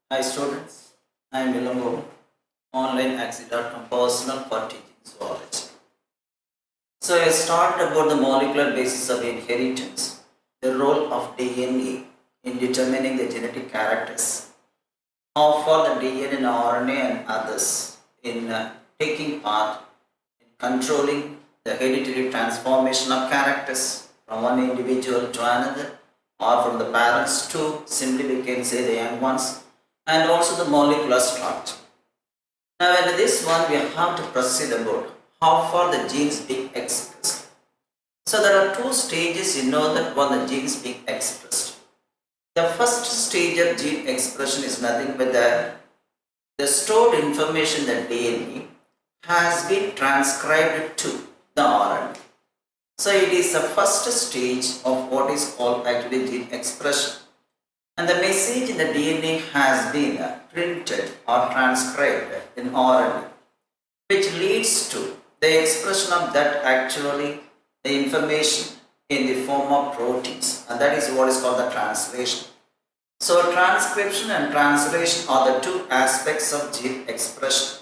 Hi students, I am Ilangovan, online personal for teaching zoology. So I started about the molecular basis of inheritance, the role of DNA in determining the genetic characters, how far the DNA and RNA and others in taking part in controlling the hereditary transformation of characters from one individual to another or from the parents to simply we can say the young ones, and also the molecular structure. Now in this one we have to proceed about how far the genes being expressed. So there are two stages in order when the genes being expressed. The first stage of gene expression is nothing but the stored information, the DNA, has been transcribed to the RNA. So it is the first stage of what is called actually gene expression. And the message in the DNA has been printed or transcribed in RNA, which leads to the expression of that actually the information in the form of proteins, and that is what is called the translation. So transcription and translation are the two aspects of gene expression.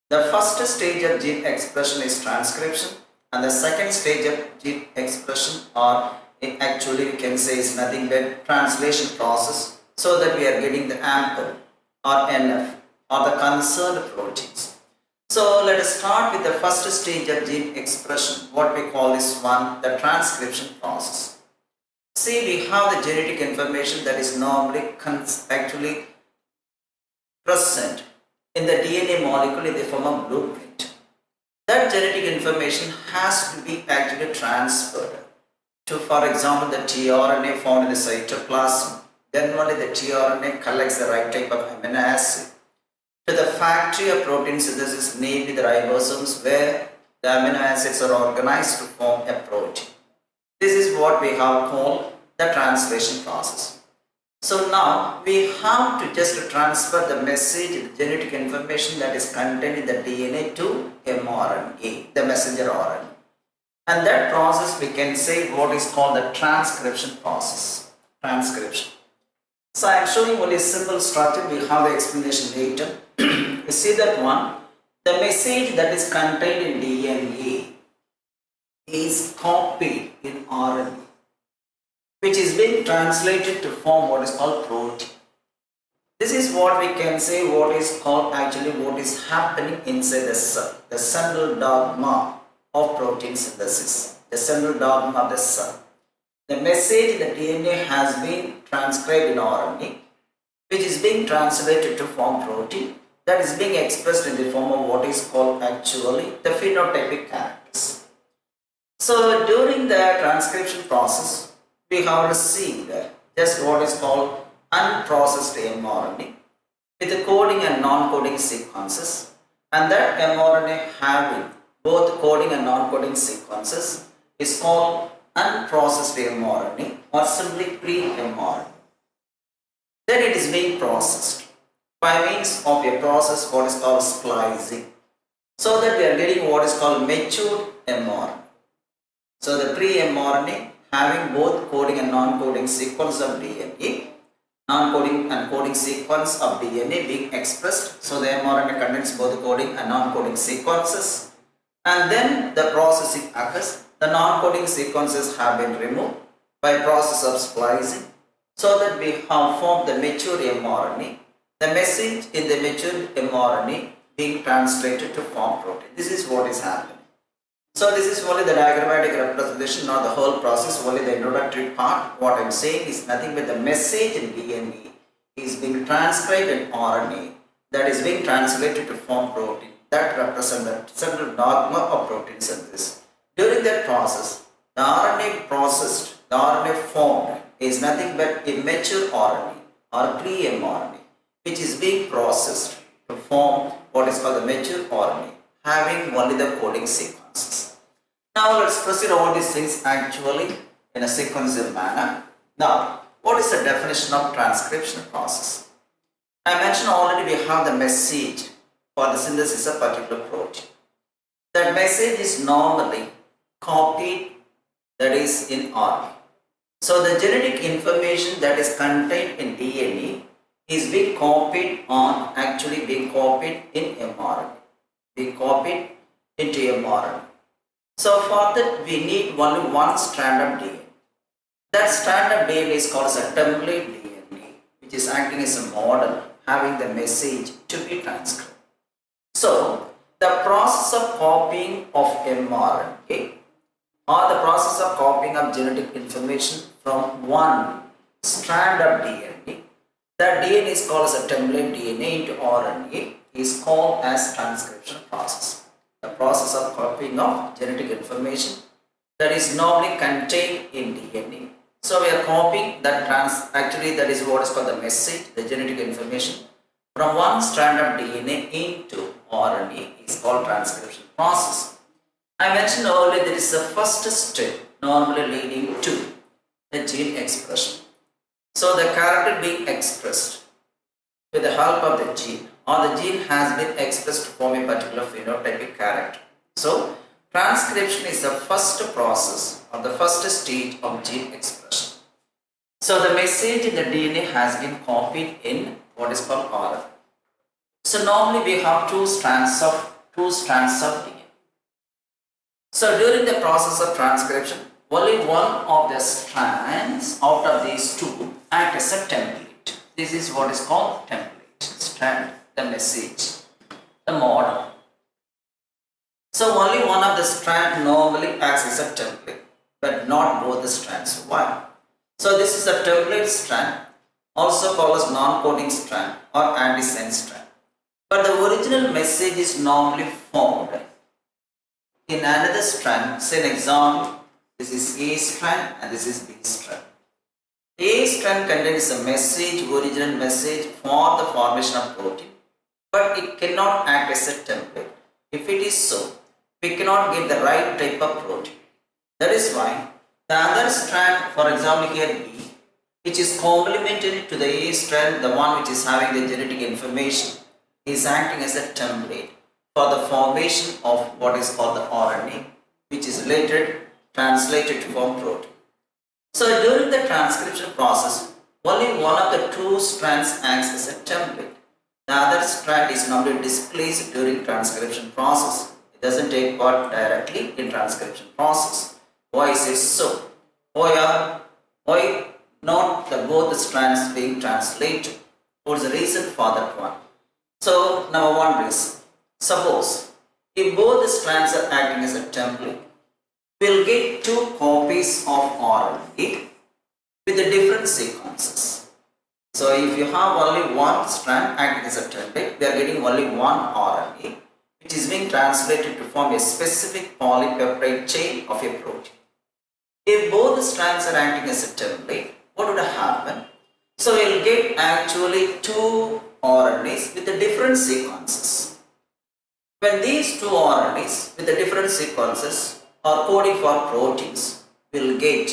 The first stage of gene expression is transcription, and the second stage of gene expression or actually we can say is nothing but translation process, so that we are getting the ample or enough or the concerned proteins. So let us start with the first stage of gene expression, what we call this one, the transcription process. See, we have the genetic information that is normally actually present in the DNA molecule in the form of blueprint. That genetic information has to be actually transferred to, for example, the tRNA found in the cytoplasm. Then only the tRNA collects the right type of amino acid to the factory of protein synthesis, namely the ribosomes, where the amino acids are organized to form a protein. This is what we have called the translation process. So now we have to just transfer the message, the genetic information that is contained in the DNA to mRNA, the messenger RNA. And that process we can say what is called the transcription process. Transcription. So I am showing only a simple structure, we have the explanation later. You see that one, the message that is contained in DNA is copied in RNA, which is being translated to form what is called protein. This is what we can say what is called actually what is happening inside the cell, the central dogma of protein synthesis, the central dogma of the cell. The message in the DNA has been transcribed in RNA, which is being translated to form protein that is being expressed in the form of what is called actually the phenotypic characters. So during the transcription process, we have received just what is called unprocessed mRNA with the coding and non-coding sequences, and that mRNA having both coding and non-coding sequences is called unprocessed mRNA or simply pre-mRNA. Then it is being processed by means of a process what is called splicing, so that we are getting what is called matured mRNA. So the pre-mRNA having both coding and non-coding sequence of DNA, non-coding and coding sequence of DNA being expressed. So the mRNA contains both coding and non-coding sequences, and then the processing occurs. The non-coding sequences have been removed by process of splicing, so that we have formed the mature mRNA, the message in the mature mRNA being translated to form protein. This is what is happening. So this is only the diagrammatic representation, not the whole process, only the introductory part. What I am saying is nothing but the message in DNA is being transcribed in RNA that is being translated to form protein. That represents the central dogma of protein synthesis. During that process, the RNA processed, the RNA formed is nothing but a mature RNA or pre-mRNA, which is being processed to form what is called the mature RNA, having only the coding sequences. Now let's proceed over these things actually in a sequential manner. Now, what is the definition of transcription process? I mentioned already we have the message for the synthesis of particular protein. That message is normally copied, that is in RNA. So the genetic information that is contained in DNA is being copied on, actually being copied in mRNA, being copied into mRNA. So for that we need only one strand of DNA. That strand of DNA is called as a template DNA, which is acting as a model having the message to be transcribed. So the process of copying of mRNA or the process of copying of genetic information from one strand of DNA, that DNA is called as a template DNA into RNA, is called as transcription process. The process of copying of genetic information that is normally contained in DNA. So we are copying that actually that is what is called the message, the genetic information from one strand of DNA into RNA is called transcription process. I mentioned earlier there is the first step normally leading to the gene expression. So the character being expressed with the help of the gene, or the gene has been expressed to form a particular phenotypic character. So transcription is the first process or the first stage of gene expression. So the message in the DNA has been copied in what is called RNA. So normally we have two strands of DNA. So during the process of transcription, only one of the strands out of these two act as a template. This is what is called template. Strand, the message, the model. So only one of the strands normally acts as a template, but not both the strands. Why? So this is a template strand, also called as non-coding strand or antisense strand. But the original message is normally found in another strand. Say an example, this is A strand and this is B strand. A strand contains a message, original message for the formation of protein, but it cannot act as a template. If it is so, we cannot get the right type of protein. That is why the other strand, for example here B, which is complementary to the A strand, the one which is having the genetic information, is acting as a template for the formation of what is called the RNA, which is later translated to form protein. So during the transcription process, only one of the two strands acts as a template. The other strand is normally displaced during transcription process. It doesn't take part directly in transcription process. Why is it so? Why not both the strands being translated? What is the reason for that one? So number one reason, suppose if both the strands are acting as a template, we'll get two copies of RNA with the different sequences. So if you have only one strand acting as a template, we are getting only one RNA which is being translated to form a specific polypeptide chain of a protein. If both the strands are acting as a template, what would happen? So we'll get actually two RNAs with the different sequences. When these two RNAs with the different sequences are coding for proteins, we'll get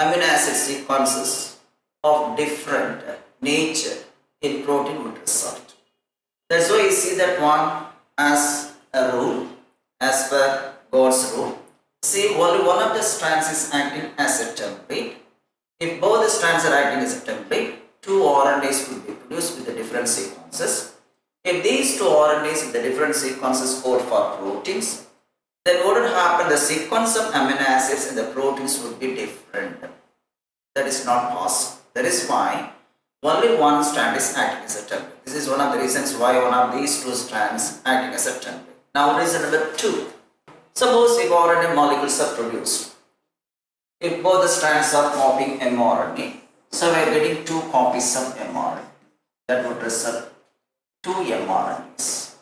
amino acid sequences of different nature in protein would result. That's why you see that one as a rule, as per God's rule. See, only one of the strands is acting as a template. If both the strands are acting as a template, two RNAs will be produced with the different sequences. If these two RNAs with the different sequences code for proteins, then what would happen? The sequence of amino acids in the proteins would be different. That is not possible. That is why only one strand is acting as a template. This is one of the reasons why one of these two strands acting as a template. Now reason number two. Suppose if RNA molecules are produced, if both the strands are copying mRNA, so we are getting two copies of mRNA. That would result two mRNAs,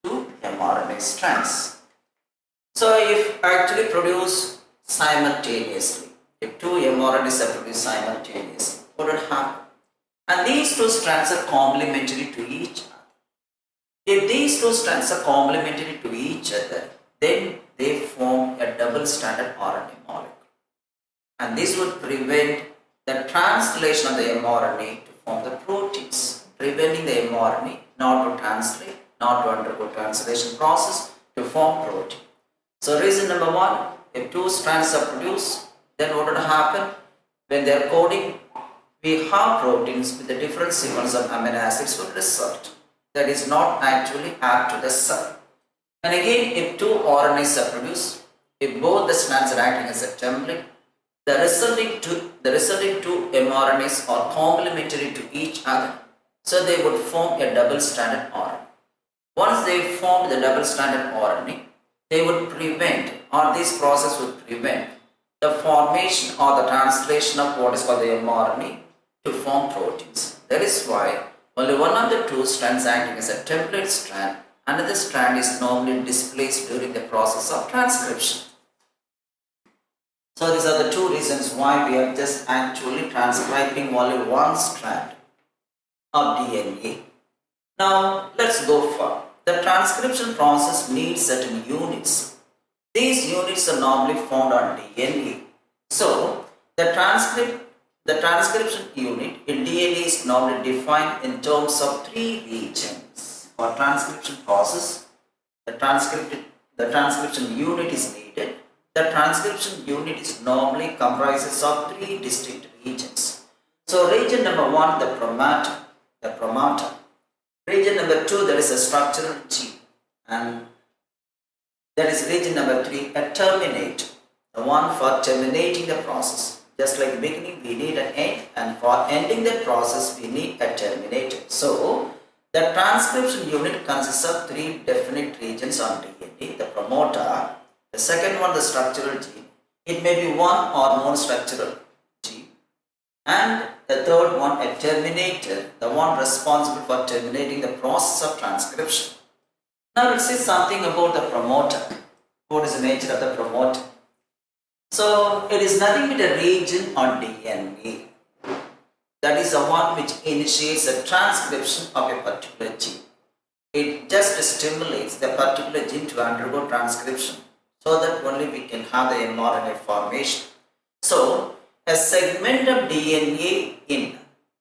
two mRNA strands. So if actually produced simultaneously, if two mRNAs are produced simultaneously, what would happen? And these two strands are complementary to each other. If these two strands are complementary to each other, then they form a double-stranded RNA molecule. And this would prevent the translation of the mRNA to form the proteins, preventing the mRNA not to translate, not to undergo translation process to form protein. So reason number one, if two strands are produced, then what would happen? When they are coding we have proteins with a different sequence of amino acids will result. That is not actually add to the cell. And again, if two RNAs are produced, if both the strands are acting as a template, the resulting two mRNAs are complementary to each other, so they would form a double-stranded RNA. Once they form the double-stranded RNA, they would prevent, or this process would prevent, the formation or the translation of what is called the mRNA to form proteins. That is why only one of the two strands acting as a template strand, another strand is normally displaced during the process of transcription. So these are the two reasons why we are just actually transcribing only one strand of DNA. Now let's go further. The transcription process needs certain units. These units are normally found on DNA. So the transcription unit in DNA is normally defined in terms of three regions. For transcription process, the transcription unit is needed. The transcription unit is normally comprises of three distinct regions. So region number one, the promoter. Region number two, there is a structural gene, and that is region number three, a terminator, the one for terminating the process. Just like beginning, we need an end, and for ending the process, we need a terminator. So the transcription unit consists of three definite regions on DNA: the promoter, the second one, the structural gene. It may be one or more structural gene, and the third one, a terminator, the one responsible for terminating the process of transcription. Now let's see something about the promoter. What is the nature of the promoter? So it is nothing but a region on DNA. That is the one which initiates the transcription of a particular gene. It just stimulates the particular gene to undergo transcription, so that only we can have the mRNA formation. So a segment of DNA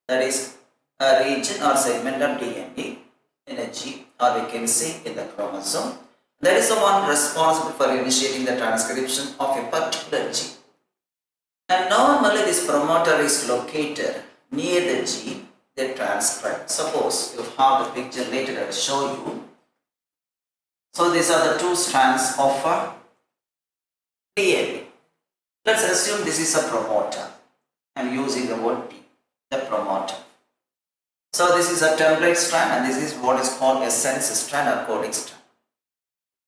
that is a region or segment of DNA in a gene, or we can say in the chromosome, that is the one responsible for initiating the transcription of a particular gene. And normally this promoter is located near the gene they transcribe. Suppose you have the picture, later I will show you. So these are the two strands of DNA. Let's assume this is a promoter. I am using the word T, the promoter. So this is a template strand, and this is what is called a sense strand or coding strand.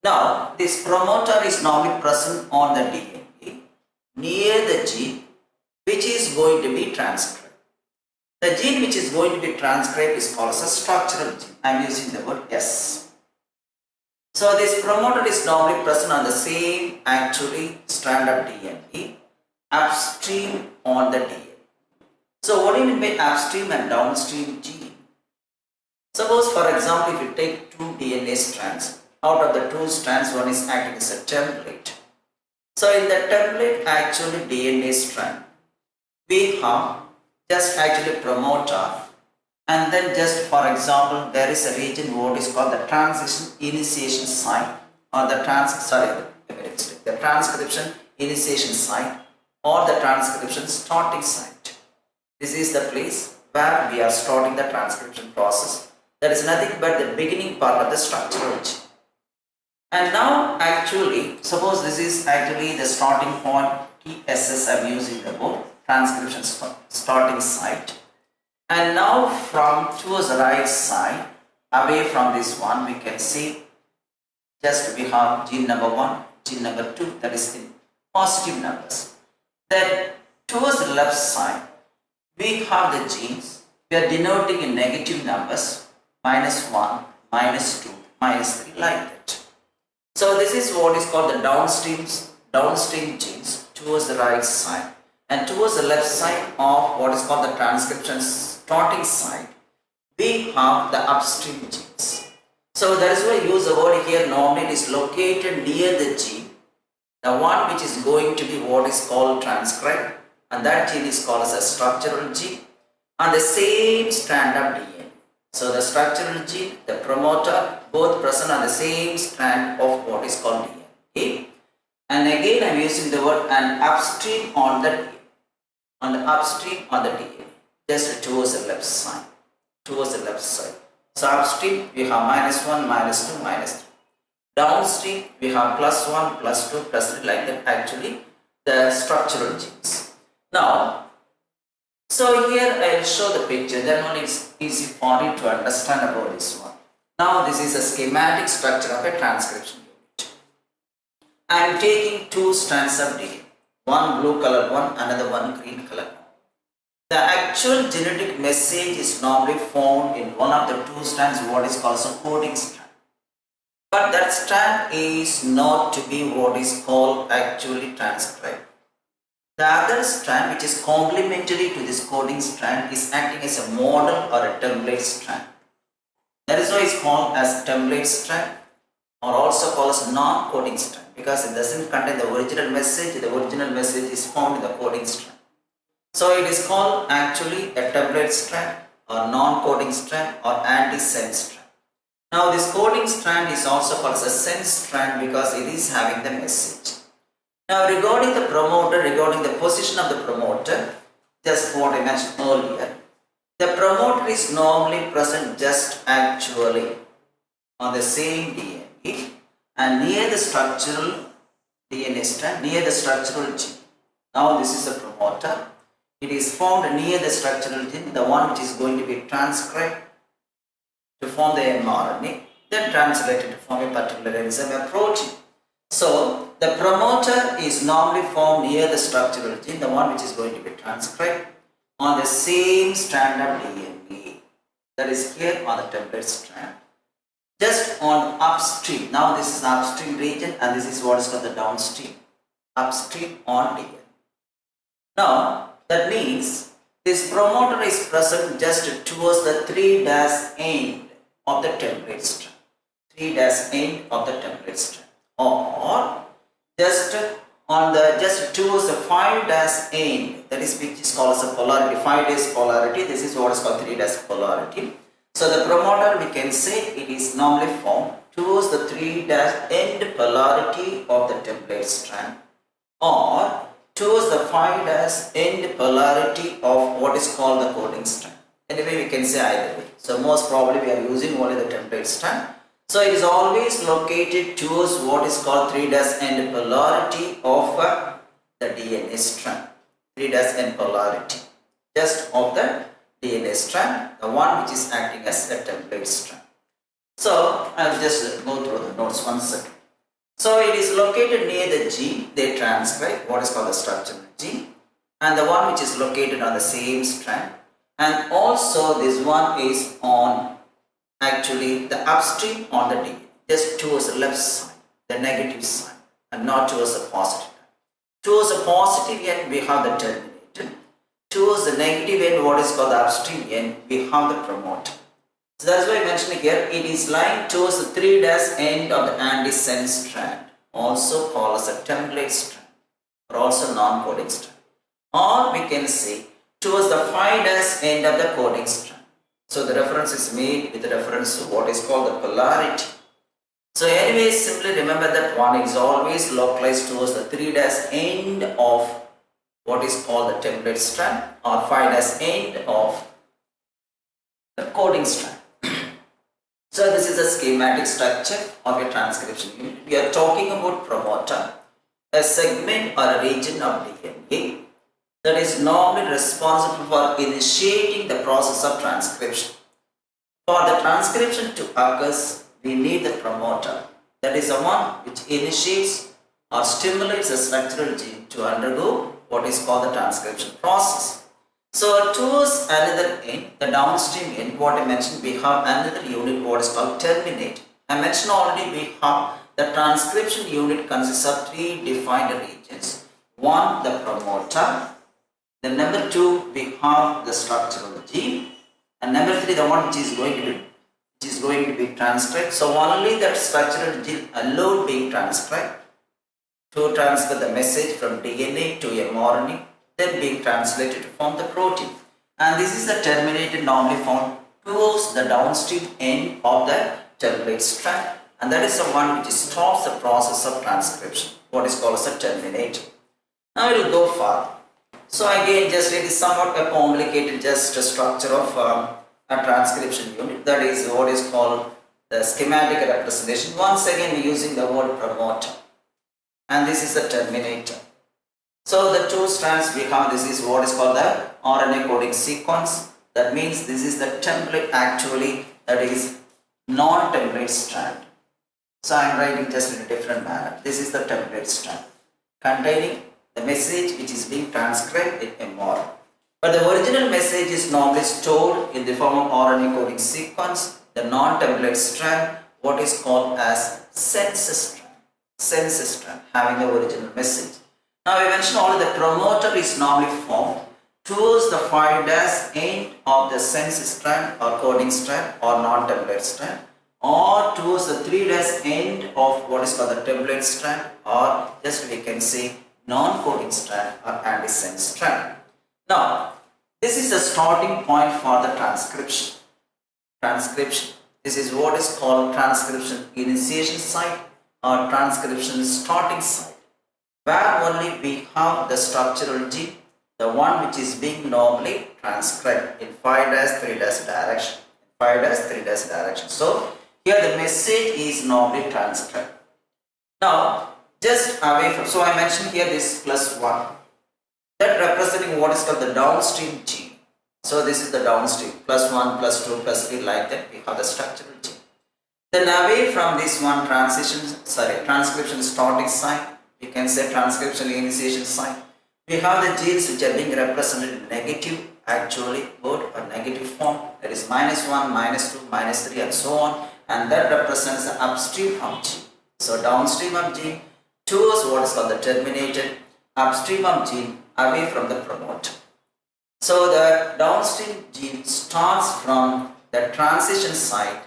Now this promoter is normally present on the DNA near the gene which is going to be transcribed. The gene which is going to be transcribed is called as a structural gene. I am using the word S. So this promoter is normally present on the same strand of DNA upstream on the DNA. So what do you mean by upstream and downstream gene? Suppose for example if you take two DNA strands, out of the two strands one is acting as a template. So in the template DNA strand, we have just promoter, and then just for example there is a region what is called the transition initiation site, or the transcription initiation site, or the transcription starting site. This is the place where we are starting the transcription process. That is nothing but the beginning part of the structural gene. And now suppose this is the starting point, TSS, I am using the word transcription starting site. And now from towards the right side, away from this one, we can see just we have gene number 1, gene number 2, that is in positive numbers. Then towards the left side, we have the genes, we are denoting in negative numbers, -1, -2, -3, like that. So this is what is called the downstream genes towards the right side, and towards the left side of what is called the transcription starting side, we have the upstream genes. So that is why I use the word here, normally it is located near the gene, the one which is going to be what is called transcribed, and that gene is called as a structural gene, on the same strand of DNA. So the structural gene, the promoter, both present on the same strand of what is called DNA. And again I am using the word and upstream on the DNA. On the upstream on the DNA. just towards the left side, towards the left side. So upstream we have -1, -2, -3. Downstream we have +1, +2, +3, like that, actually the structural genes. Now, so here I will show the picture, then only it's easy for you to understand about this one. Now this is a schematic structure of a transcription unit. I am taking 2 strands of DNA, one blue colored one, another one green colored one. The actual genetic message is normally found in one of the 2 strands, what is called a coding strand. But that strand is not to be what is called actually transcribed. The other strand, which is complementary to this coding strand, is acting as a model or a template strand. That is why it's called as template strand, or also called as non-coding strand, because it doesn't contain the original message. The original message is found in the coding strand. So it is called actually a template strand or non-coding strand or anti-sense strand. Now this coding strand is also called as a sense strand because it is having the message. Now regarding the promoter, regarding the position of the promoter, just what I mentioned earlier, the promoter is normally present just actually on the same DNA and near the structural DNA strand, near the structural gene. Now this is the promoter. It is found near the structural gene, the one which is going to be transcribed to form the mRNA, then translated to form a particular enzyme or protein. So the promoter is normally found near the structural gene, the one which is going to be transcribed on the same strand of DNA, that is here on the template strand, just on upstream. Now this is the upstream region and this is what is called the downstream, upstream on DNA. Now that means this promoter is present just towards the 3' end of the template strand, 3' end of the template strand, or just on the towards the 5' end, that is which is called as a polarity, 5' polarity. This is what is called 3' polarity. So the promoter, we can say it is normally found towards the 3' end polarity of the template strand, or towards the 5' end polarity of what is called the coding strand. Anyway, we can say either way. So most probably we are using only the template strand. So it is always located towards what is called 3' end polarity of the DNA strand. 3' end polarity just of the DNA strand, the one which is acting as the template strand. So I will just go through the notes one second. So it is located near the gene, they transcribe what is called the structural gene, and the one which is located on the same strand, and also this one is on actually the upstream on the DNA, just towards the left side, the negative side, and not towards the positive. Towards the positive end we have the terminator, towards the negative end, what is called the upstream end, we have the promoter. So that's why I mentioned here, it is lying towards the 3' end of the antisense strand, also called as a template strand, or also non-coding strand. Or we can say towards the 5' end of the coding strand. So the reference is made with reference to what is called the polarity. So anyway, simply remember that one is always localized towards the 3' end of what is called the template strand, or 5' end of the coding strand. So this is a schematic structure of a transcription unit. We are talking about promoter, a segment or a region of DNA that is normally responsible for initiating the process of transcription. For the transcription to occur, we need the promoter, that is the one which initiates or stimulates the structural gene to undergo what is called the transcription process. So towards another end, the downstream end, what I mentioned, we have another unit what is called terminator. I mentioned already we have the transcription unit consists of 3 defined regions. One, the promoter. Then number 2, we have the structural gene. And number 3, the one which is going to be transcribed. So only that structural gene alone being transcribed to transfer the message from DNA to mRNA, then being translated to form the protein. And this is the terminator normally found towards the downstream end of the template strand, and that is the one which stops the process of transcription, what is called as a terminator. Now we will go further. So again, just it is somewhat a complicated just a structure of a transcription unit. That is what is called the schematic representation. Once again, we are using the word promoter, and this is the terminator. So the two strands we have, this is what is called the RNA coding sequence. That means this is the template actually, that is non-template strand. So I am writing just in a different manner. This is the template strand containing the message which is being transcribed in mRNA. But the original message is normally stored in the form of RNA coding sequence, the non-template strand, what is called as sense strand, having the original message. Now we mentioned already the promoter is normally formed towards the 5' end of the sense strand or coding strand or non-template strand, or towards the 3' end of what is called the template strand, or just we can say non-coding strand or antisense strand. Now this is the starting point for the transcription. This is what is called transcription initiation site or transcription starting site, where only we have the structural gene, the one which is being normally transcribed in 5' 3' direction. 5' 3' direction. So here the message is normally transcribed. Now just away from, so I mentioned here this +1, that representing what is called the downstream gene. So this is the downstream, +1, +2, +3, like that we have the structural gene. Then away from this one transcription starting site, you can say transcription initiation site, we have the genes which are being represented in negative actually word or negative form, that is -1, -2, -3 and so on, and that represents the upstream of gene. So downstream of gene towards what is called the terminated, upstream of gene away from the promoter. So the downstream gene starts from the transition site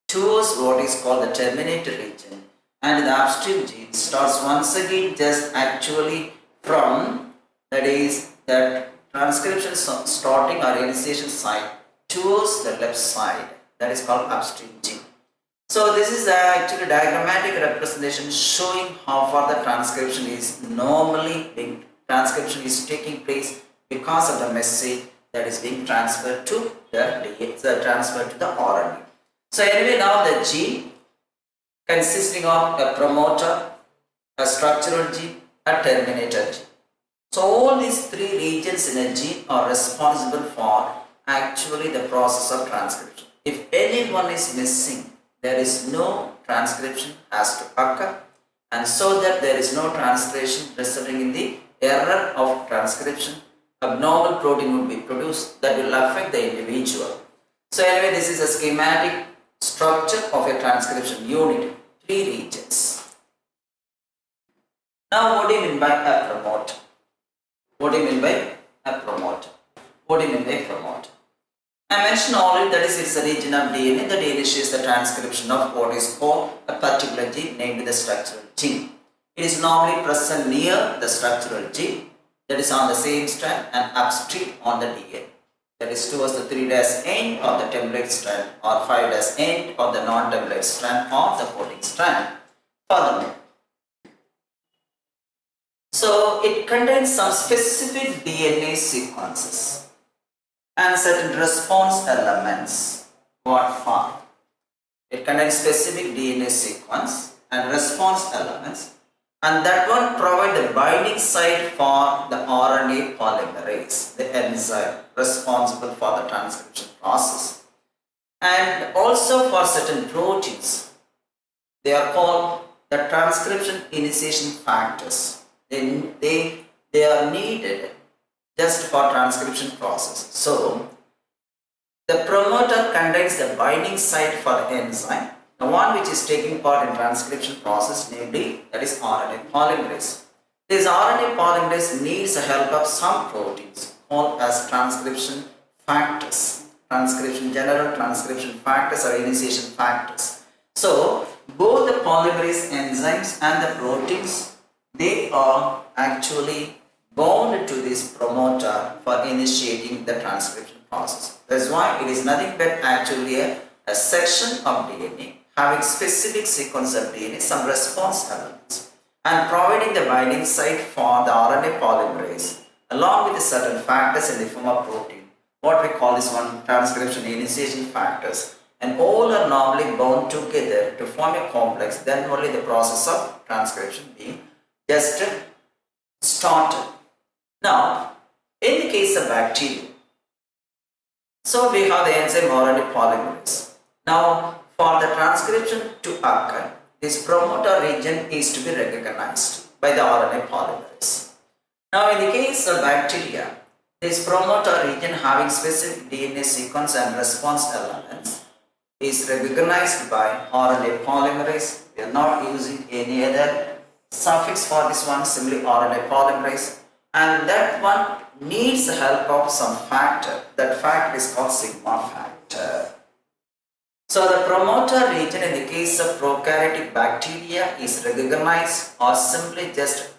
towards what is called the terminated region, and the upstream gene starts once again just actually from, that is that transcription starting or initiation site towards the left side, that is called upstream gene. So this is actually diagrammatic representation showing how far the transcription is normally taking place because of the message that is being transferred to the RNA. So anyway, now the gene consisting of a promoter, a structural gene, a terminator gene. So all these three regions in a gene are responsible for actually the process of transcription. If any one is missing, there is no transcription has to occur, and so that there is no translation resulting in the error of transcription, abnormal protein will be produced that will affect the individual. So anyway, this is a schematic structure of a transcription unit, three regions. Now what do you mean by a promoter? What do you mean by a promoter? What do you mean by promoter? I mentioned already that is it's a region of DNA that initiates the transcription of what is called a particular gene, named the structural gene. It is normally present near the structural gene, that is on the same strand and upstream on the DNA. That is towards the 3' end of the template strand or 5' end of the non-template strand or the coding strand. Furthermore, so it contains some specific DNA sequences and certain response elements. What for? It contains specific DNA sequence and response elements, and that one provide the binding site for the RNA polymerase, the enzyme responsible for the transcription process, and also for certain proteins. They are called the transcription initiation factors. They are needed just for transcription process. So the promoter contains the binding site for the enzyme, the one which is taking part in transcription process, namely that is RNA polymerase. This RNA polymerase needs the help of some proteins called as transcription factors, general transcription factors or initiation factors. So both the polymerase enzymes and the proteins, they are actually bound to this promoter for initiating the transcription process. That's why it is nothing but actually a section of DNA having specific sequence of DNA, some response elements, and providing the binding site for the RNA polymerase along with certain factors in the form of protein. What we call this one transcription initiation factors. And all are normally bound together to form a complex. Then only the process of transcription being just started. Now, in the case of bacteria, so we have the enzyme RNA polymerase. Now, for the transcription to occur, this promoter region is to be recognized by the RNA polymerase. Now, in the case of bacteria, this promoter region having specific DNA sequence and response elements is recognized by RNA polymerase. We are not using any other suffix for this one, simply RNA polymerase, and that one needs the help of some factor. That factor is called sigma factor. So the promoter region in the case of prokaryotic bacteria is recognized or simply just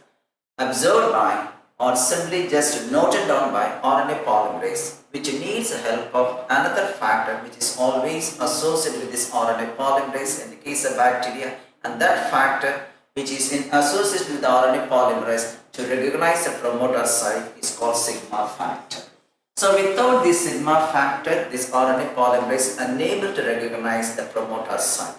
observed by or simply just noted down by RNA polymerase, which needs the help of another factor which is always associated with this RNA polymerase in the case of bacteria, and that factor which is in association with the RNA polymerase to recognize the promoter site is called sigma factor. So without this sigma factor, this RNA polymerase is unable to recognize the promoter site.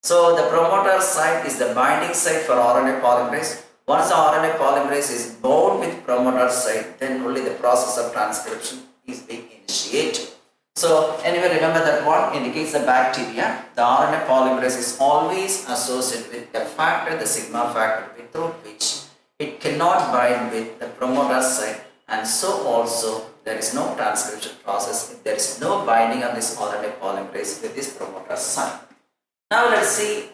So the promoter site is the binding site for RNA polymerase. Once the RNA polymerase is bound with promoter site, then only the process of transcription is being initiated. So anyway, remember that one, in the case of bacteria, the RNA polymerase is always associated with the factor, the sigma factor, without which it cannot bind with the promoter site, and so also there is no transcription process if there is no binding of this RNA polymerase with this promoter site. Now let's see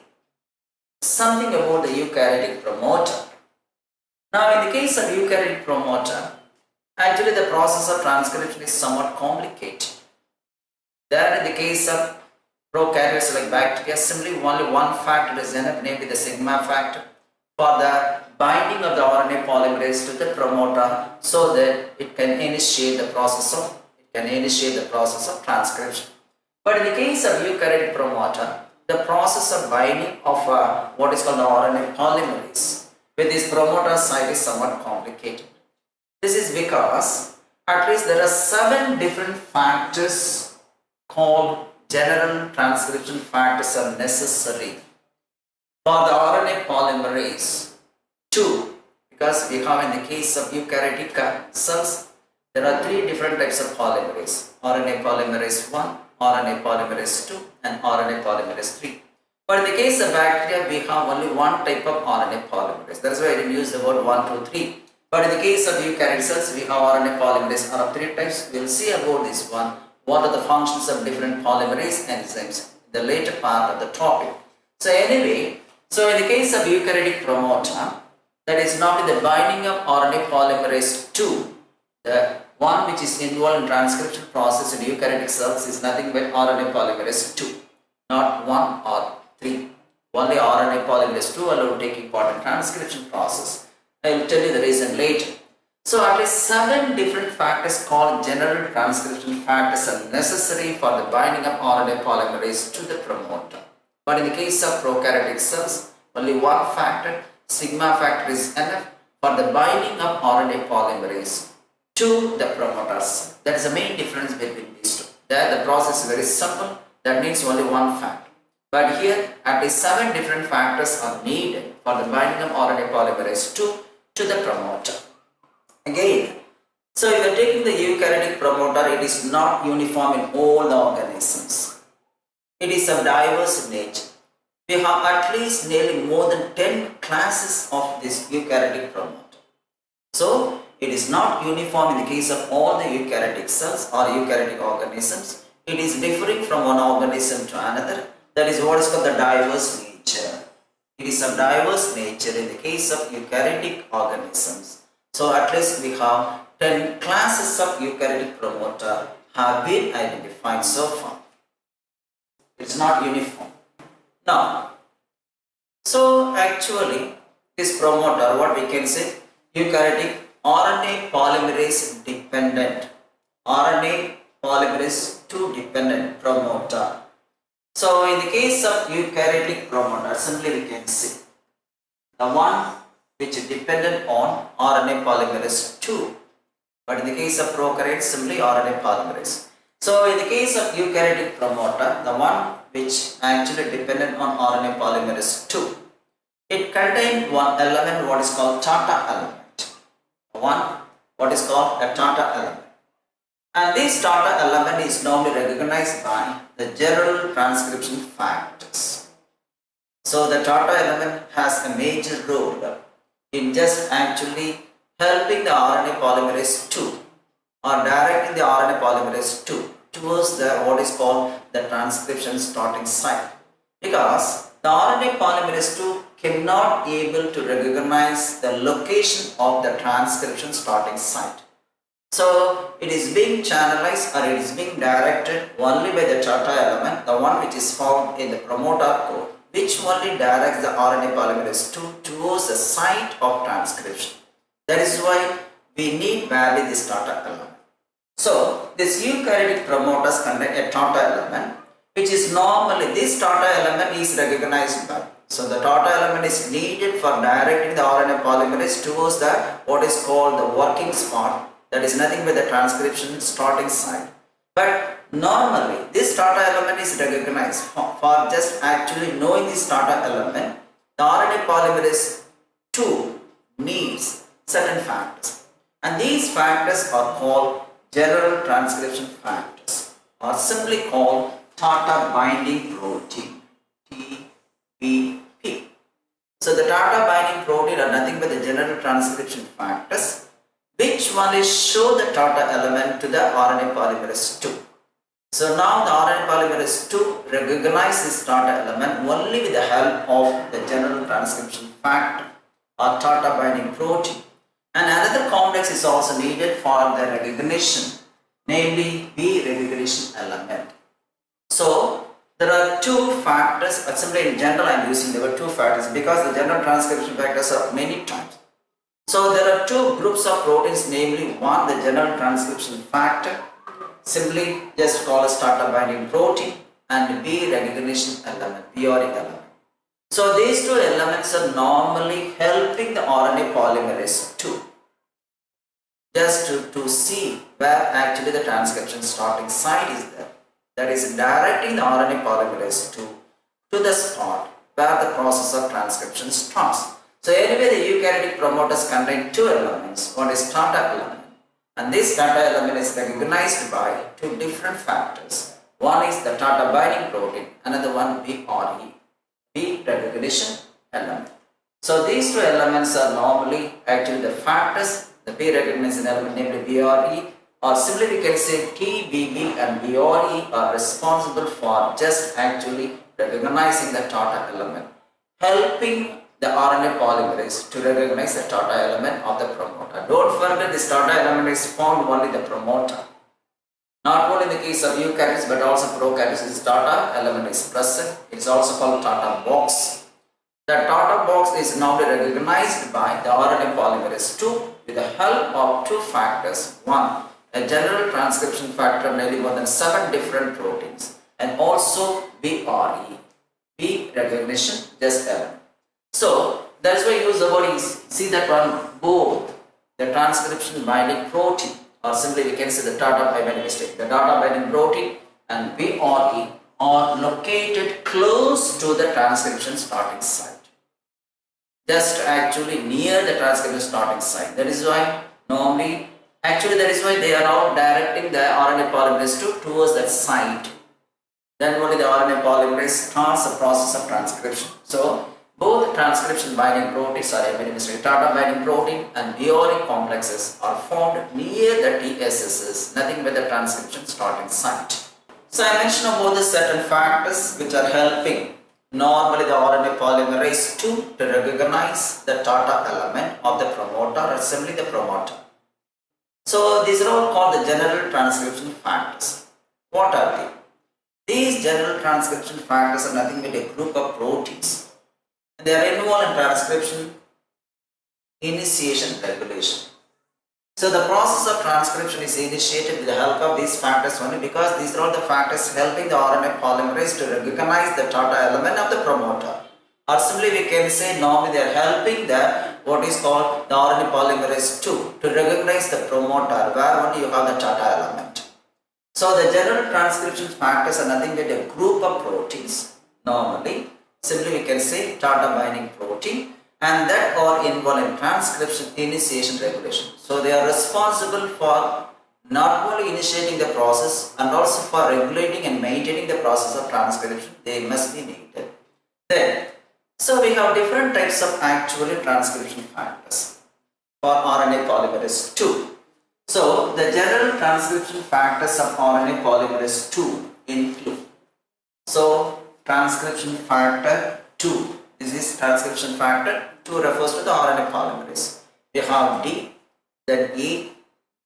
something about the eukaryotic promoter. Now in the case of eukaryotic promoter, actually the process of transcription is somewhat complicated. There in the case of prokaryotes like bacteria, simply only one factor is enough, namely the sigma factor, for the binding of the RNA polymerase to the promoter so that it can initiate the process of transcription. But in the case of eukaryotic promoter, the process of binding of what is called the RNA polymerase with this promoter site is somewhat complicated. This is because at least there are 7 different factors called general transcription factors are necessary for the RNA polymerase 2, because we have in the case of eukaryotic cells, there are 3 different types of polymerase: RNA polymerase 1, RNA polymerase 2 and RNA polymerase 3. But in the case of bacteria, we have only one type of RNA polymerase. That is why I didn't use the word 1, 2, 3. But in the case of eukaryotic cells, we have RNA polymerase are of 3 types. We will see about this one. What are the functions of different polymerase enzymes in the later part of the topic. So anyway, so in the case of eukaryotic promoter, that is not the binding of RNA polymerase 2. The one which is involved in transcription process in eukaryotic cells is nothing but RNA polymerase 2, not 1 or 3. Only RNA polymerase 2 alone taking part in transcription process. I will tell you the reason later. So at least 7 different factors called general transcription factors are necessary for the binding of RNA polymerase to the promoter. But in the case of prokaryotic cells, only one factor, sigma factor, is enough for the binding of RNA polymerase to the promoters. That is the main difference between these two. There the process is very simple, that needs only one factor. But here at least 7 different factors are needed for the binding of RNA polymerase 2 to the promoter. Again, so if you are taking the eukaryotic promoter, it is not uniform in all the organisms. It is of diverse nature. We have at least nearly more than 10 classes of this eukaryotic promoter. So it is not uniform in the case of all the eukaryotic cells or eukaryotic organisms. It is differing from one organism to another. That is what is called the diverse nature. It is of diverse nature in the case of eukaryotic organisms. So at least we have 10 classes of eukaryotic promoter have been identified so far. It's not uniform. Now, so actually this promoter, what we can say, eukaryotic RNA polymerase dependent, RNA polymerase 2 dependent promoter. So in the case of eukaryotic promoter, simply we can see the one which is dependent on RNA polymerase 2 but in the case of prokaryote, simply RNA polymerase. So in the case of eukaryotic promoter, the one which actually dependent on RNA polymerase 2, it contains one element what is called Tata element. One what is called a Tata element. And this Tata element is normally recognized by the general transcription factors. So the Tata element has a major role in just actually helping the RNA polymerase 2 or directing the RNA polymerase 2 towards the what is called the transcription starting site. Because the RNA polymerase 2 cannot able to recognize the location of the transcription starting site. So it is being channelized or it is being directed only by the Tata element, the one which is found in the promoter code, which only directs the RNA polymerase 2 towards the site of transcription. That is why we need badly this Tata element. So this eukaryotic promoters contain a Tata element, which is normally this Tata element is recognized by. So the Tata element is needed for directing the RNA polymerase towards the what is called the working spot. That is nothing but the transcription starting site. But normally this Tata element is recognized for just actually knowing this Tata element. The RNA polymerase 2 needs certain factors, and these factors are called general transcription factors, or simply called Tata binding protein, TBP. So the Tata binding protein are nothing but the general transcription factors, which one is show the Tata element to the RNA polymerase 2. So now the RNA polymerase 2 recognize this Tata element only with the help of the general transcription factor or Tata binding protein. And another complex is also needed for the recognition, namely B recognition element. So there are two factors, but simply in general I am using the word two factors because the general transcription factors are many times. So there are two groups of proteins, namely one the general transcription factor, simply just call as Tata binding protein, and B recognition element, BRE element. So these two elements are normally helping the RNA polymerase 2 just to see where actually the transcription starting site is there. That is directing the RNA polymerase 2 to the spot where the process of transcription starts. So anyway, the eukaryotic promoters contain two elements. One is Tata element, and this Tata element is recognized by two different factors. One is the Tata binding protein, another one BRE, B recognition element. So these two elements are normally actually the factors. The B recognition element, namely BRE, or simply we can say TBB and BRE are responsible for just actually recognizing the Tata element, helping the RNA polymerase to recognize the Tata element of the promoter. Don't forget this Tata element is found only in the promoter. Not only in the case of eukaryotes but also prokaryotes, this Tata element is present. It is also called Tata box. The Tata box is now recognized by the RNA polymerase 2 with the help of two factors. One, a general transcription factor, nearly more than 7 different proteins, and also BRE, B recognition just element. So that's why you use the word is, see that one, both the transcription binding protein, or simply we can say the Tata binding mistake, the Tata binding protein and BRE are located close to the transcription starting site, just actually near the transcription starting site. That is why normally, actually that is why they are all directing the RNA polymerase 2 towards that site. Then only the RNA polymerase starts the process of transcription. So both transcription binding proteins are Tata binding protein and BRE complexes are found near the TSSs, nothing but the transcription starting site. So I mentioned about the certain factors which are helping normally the RNA polymerase 2 to recognize the Tata element of the promoter or simply the promoter. So these are all called the general transcription factors. What are they? These general transcription factors are nothing but a group of proteins. They are involved in transcription, initiation, regulation. So the process of transcription is initiated with the help of these factors only because these are all the factors helping the RNA polymerase to recognize the Tata element of the promoter. Or simply we can say normally they are helping the what is called the RNA polymerase 2 to recognize the promoter where only you have the Tata element. So the general transcription factors are nothing but a group of proteins. Normally, simply we can say Tata binding protein, and that are involved in transcription initiation regulation. So they are responsible for not only initiating the process and also for regulating and maintaining the process of transcription. They must be needed. Then, so we have different types of actually transcription factors for RNA polymerase 2. So the general transcription factors of RNA polymerase 2 include, so transcription factor 2, this is transcription factor 2 refers to the RNA polymerase. We have D, then E,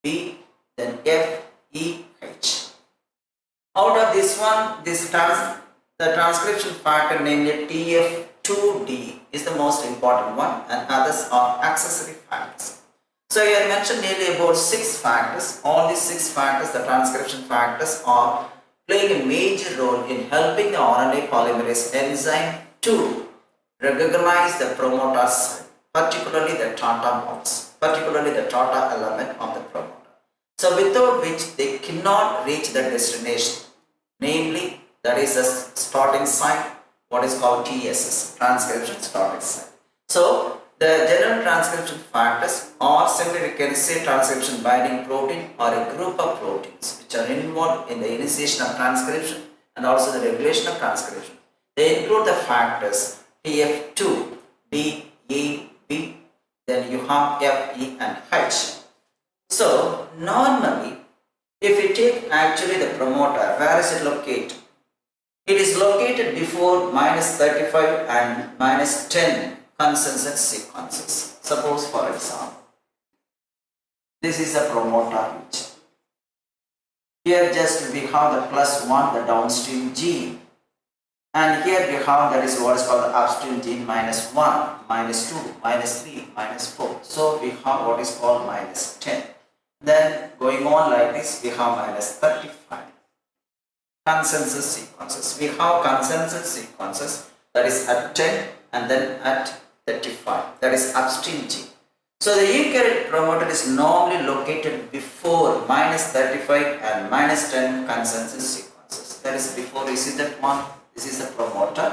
B, then F, E, H. Out of this one, the transcription factor namely TF2D is the most important one, and others are accessory factors. So here I mentioned nearly about 6 factors. All these 6 factors, the transcription factors, are playing a major role in helping the RNA polymerase enzyme to recognize the promoter site, particularly the Tata box, particularly the Tata element of the promoter. So without which they cannot reach the destination, namely that is the starting site, what is called TSS, transcription starting site. So the general transcription factors, or simply we can say transcription binding protein, are a group of proteins which are involved in the initiation of transcription and also the regulation of transcription. They include the factors TF2, D, E, B, then you have F, E and H. So normally if you take actually the promoter, where is it located? It is located before -35 and -10 consensus sequences. Suppose for example, this is a promoter region. Here just we have the +1, the downstream gene, and here we have that is what is called the upstream gene -1, -2, -3, -4. So we have what is called -10. Then going on like this, we have -35 consensus sequences. We have consensus sequences that is at 10 and then at 35, that is upstream gene. So the eukaryotic promoter is normally located before -35 and -10 consensus sequences. That is before, you see that one, this is the promoter,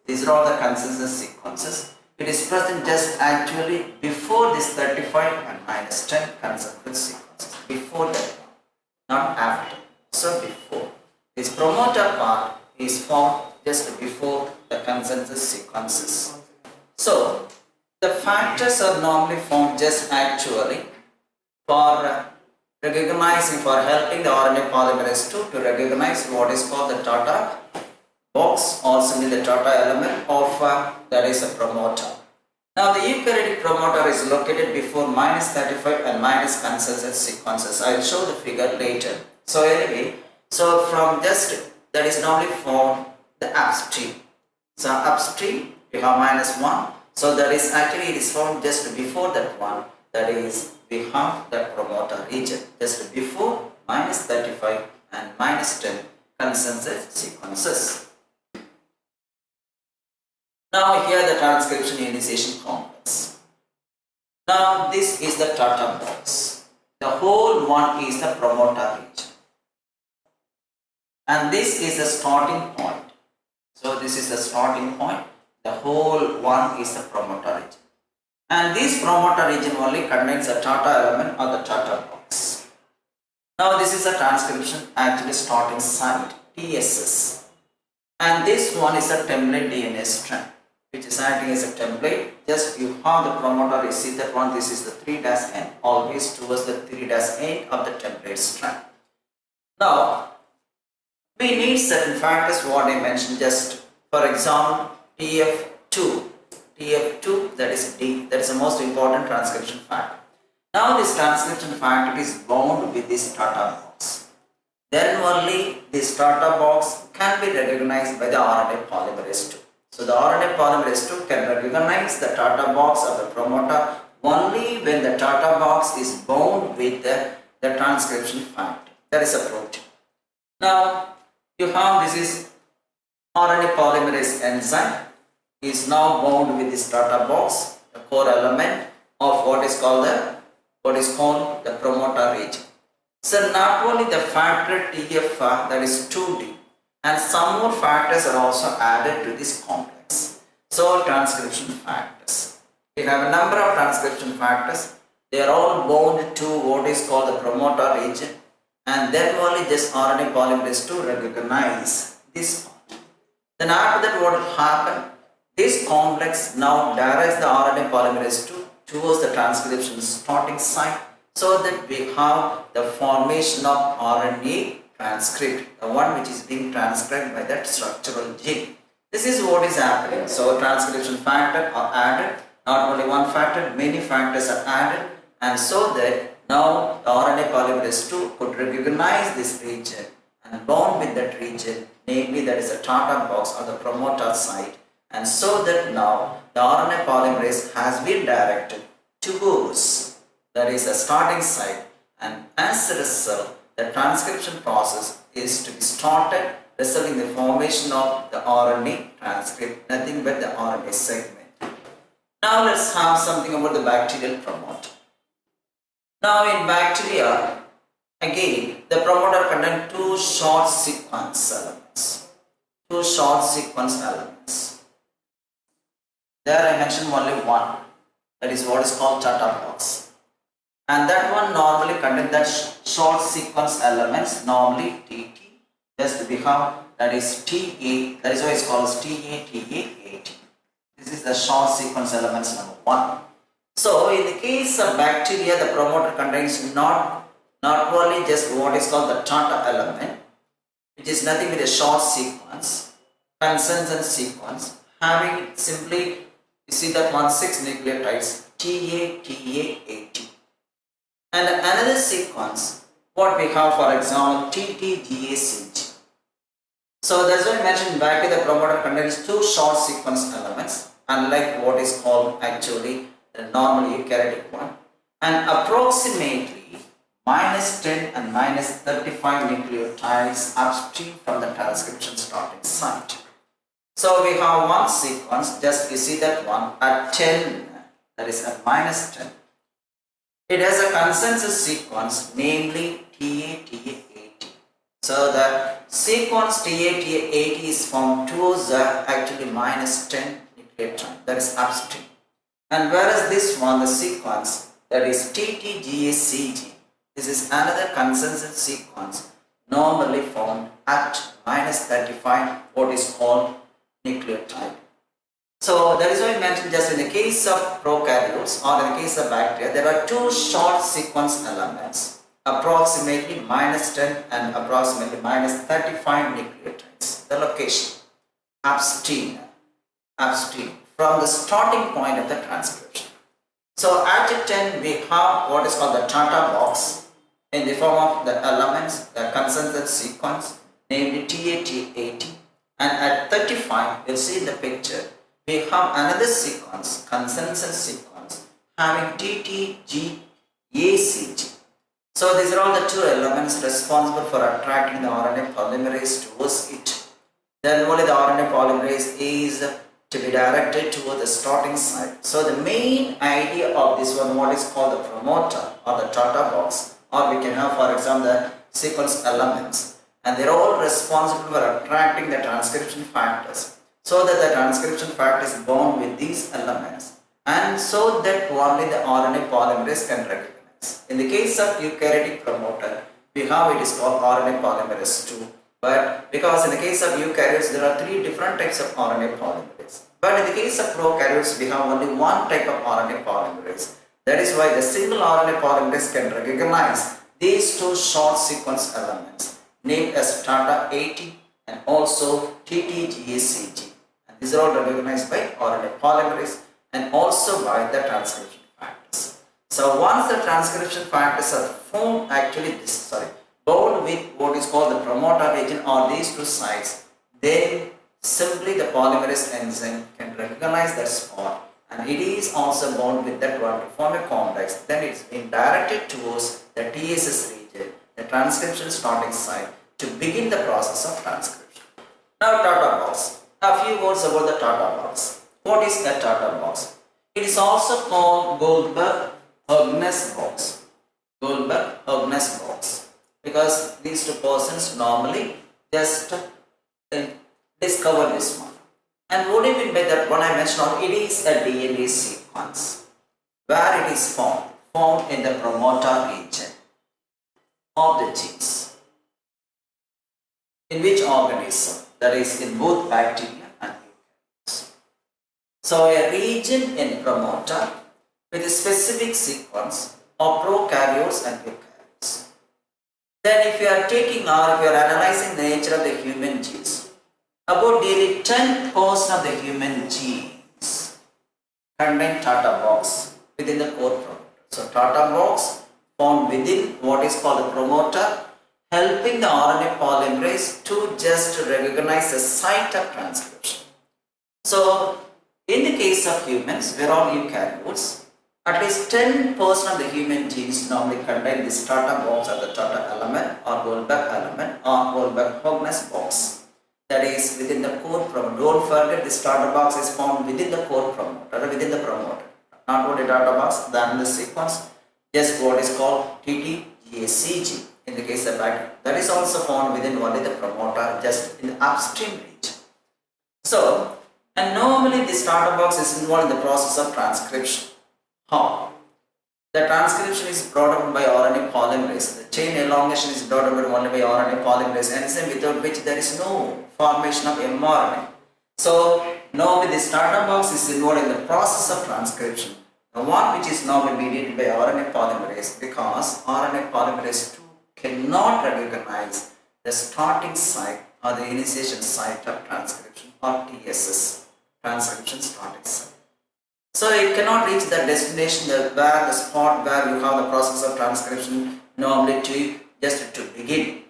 these are all the consensus sequences. It is present just actually before this 35 and -10 consensus sequences, before that one, not after, so before. This promoter part is formed just before the consensus sequences. So the factors are normally formed just actually for recognizing, for helping the RNA polymerase 2 to recognize what is called the Tata box, or simply the Tata element of that is a promoter. Now the eukaryotic promoter is located before -35 and minus consensus sequences. I will show the figure later. So anyway, so from just that is normally formed the upstream. So upstream we have -1. So that is actually it is formed just before that one. That is we have the promoter region just before -35 and -10 consensus sequences. Now here the transcription initiation complex. Now this is the Tata box. The whole one is the promoter region. And this is the starting point. So this is the starting point. The whole one is the promoter region. And this promoter region only contains a Tata element or the Tata box. Now this is a transcription actually starting site, TSS. And this one is a template DNA strand, which is acting as a template. Just you have the promoter, you see that one, this is the 3-N, always towards the 3-N of the template strand. Now, we need certain factors what I mentioned just, for example, TF2, that is D, that is the most important transcription factor. Now this transcription factor is bound with this Tata box. Then only this Tata box can be recognized by the RNA polymerase 2. So the RNA polymerase 2 can recognize the Tata box of the promoter only when the Tata box is bound with the transcription factor. That is a protein. Now you have this is RNA polymerase enzyme is now bound with this Tata box, the core element, of what is called the promoter region. So not only the factor TF, that is 2D, and some more factors are also added to this complex. So transcription factors. We have a number of transcription factors. They are all bound to what is called the promoter region, and then only this RNA polymerase to recognize this part. Then after that, what will happen? This complex now directs the RNA polymerase towards the transcription starting site, so that we have the formation of RNA transcript, the one which is being transcribed by that structural gene. This is what is happening. So transcription factor are added, not only one factor, many factors are added, and so that now the RNA polymerase 2 could recognize this region and bound with that region, namely that is the Tata box or the promoter site, and so that now the RNA polymerase has been directed towards that is a starting site, and as a result the transcription process is to be started, resulting in the formation of the RNA transcript, nothing but the RNA segment. Now let's have something about the bacterial promoter. Now in bacteria, again the promoter contains two short sequence elements. Two short sequence elements. There I mentioned only one, that is what is called Tata box. And that one normally contains that short sequence elements, normally TT, just we have that is TA, that is why it's called as TA. This is the short sequence elements number 1. So in the case of bacteria, the promoter contains not only just what is called the Tata element, which is nothing but a short sequence, consensus sequence, having simply, you see that one 6 nucleotides, TA. And another sequence, what we have, for example, TTGACG. So that's why I mentioned back to the promoter contains two short sequence elements, unlike what is called actually the normal eukaryotic one, and approximately -10 and -35 nucleotides upstream from the transcription starting site. So we have one sequence, just you see that one at 10, that is at -10. It has a consensus sequence, namely TA80. So the sequence TA80 is found towards the actually -10 nucleotide, that is upstream. And whereas this one, the sequence that is TTGACG, this is another consensus sequence normally found at -35, what is called nucleotide. So that is why I mentioned just in the case of prokaryotes or in the case of bacteria, there are two short sequence elements, approximately -10 and approximately -35 nucleotides. The location, upstream from the starting point of the transcription. So at 10 we have what is called the Tata box in the form of the elements, the consensus sequence, namely TA80, and at 35 you'll see in the picture we have another sequence, consensus sequence, having TTGACG. So these are all the two elements responsible for attracting the RNA polymerase towards it. Then only the RNA polymerase is to be directed toward the starting site. So the main idea of this one, what is called the promoter or the Tata box, or we can have for example the sequence elements, and they are all responsible for attracting the transcription factors, so that the transcription factor is bound with these elements, and so that only the RNA polymerase can recognize. In the case of eukaryotic promoter, we have it is called RNA polymerase 2, but because in the case of eukaryotes there are 3 different types of RNA polymerase, but in the case of prokaryotes we have only one type of RNA polymerase. That is why the single RNA polymerase can recognize these two short sequence elements named as Tata80 and also TTGACG. These are all recognized by RNA polymerase and also by the transcription factors. So once the transcription factors are formed, bound with what is called the promoter region or these two sites, then simply the polymerase enzyme can recognize that spot, and it is also bound with that one to form a complex. Then it's been directed towards the TSS region, the transcription starting site, to begin the process of transcription. Now Tata box. A few words about the Tata box. What is a Tata box? It is also called Goldberg-Huggnes box. Goldberg-Huggnes box. Because these two persons normally just discover this one. And what do you mean by that? What I mentioned, it is a DNA sequence where it is found in the promoter region of the genes. In which organism? That is in both bacteria and eukaryotes. So a region in promoter with a specific sequence of prokaryotes and eukaryotes. Then if you are taking or if you are analyzing the nature of the human genes, about nearly 10% of the human genes contain Tata box within the core promoter. So Tata box found within what is called the promoter, helping the RNA polymerase to just recognize the site of transcription. So in the case of humans, we are all eukaryotes. At least 10% of the human genes normally contain this Tata box or the Tata element or Goldberg element or Goldberg-Huggnes box. That is within the core promoter. Don't forget this Tata box is found within the core promoter, not only Tata box, then the sequence, just what is called TTGACG in the case of bacteria. That is also found within only the promoter, just in the upstream region. So, and normally this Tata box is involved in the process of transcription. How? The transcription is brought about by RNA polymerase. The chain elongation is brought about only by RNA polymerase enzyme, without which there is no formation of mRNA. So normally this Tata box is involved in the process of transcription. The one which is normally mediated by RNA polymerase, because RNA polymerase 2 cannot recognize the starting site or the initiation site of transcription or TSS, transcription starting site. So it cannot reach the destination where the spot where you have the process of transcription normally to begin.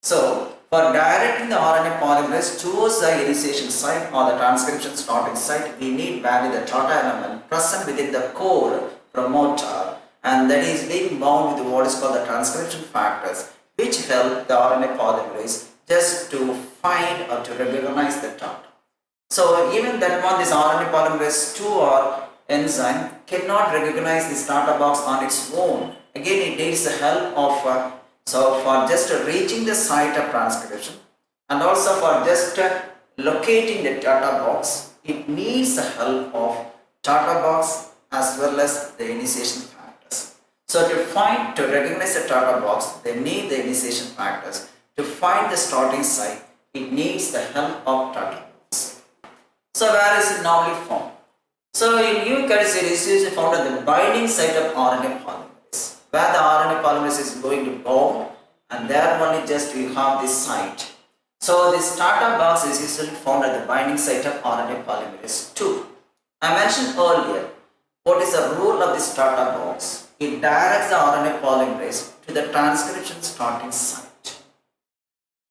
So for directing the RNA polymerase towards the initiation site or the transcription starting site, we need value the Tata element present within the core promoter, and that is being bound with what is called the transcription factors, which help the RNA polymerase just to find or to recognize the Tata. So even that one, this RNA polymerase 2 or enzyme cannot recognize this Tata box on its own. Again, it needs the help of so for just reaching the site of transcription and also for just locating the Tata box, it needs the help of Tata box as well as the initiation factors. So to recognize the Tata box, they need the initiation factors. To find the starting site, it needs the help of Tata box. So where is it normally found? So in eukaryotes, it is usually found at the binding site of RNA polymerase, where the RNA polymerase is going to bound, and there only just you have this site. So this Tata box is usually found at the binding site of RNA polymerase 2. I mentioned earlier, what is the role of this Tata box? It directs the RNA polymerase to the transcription starting site.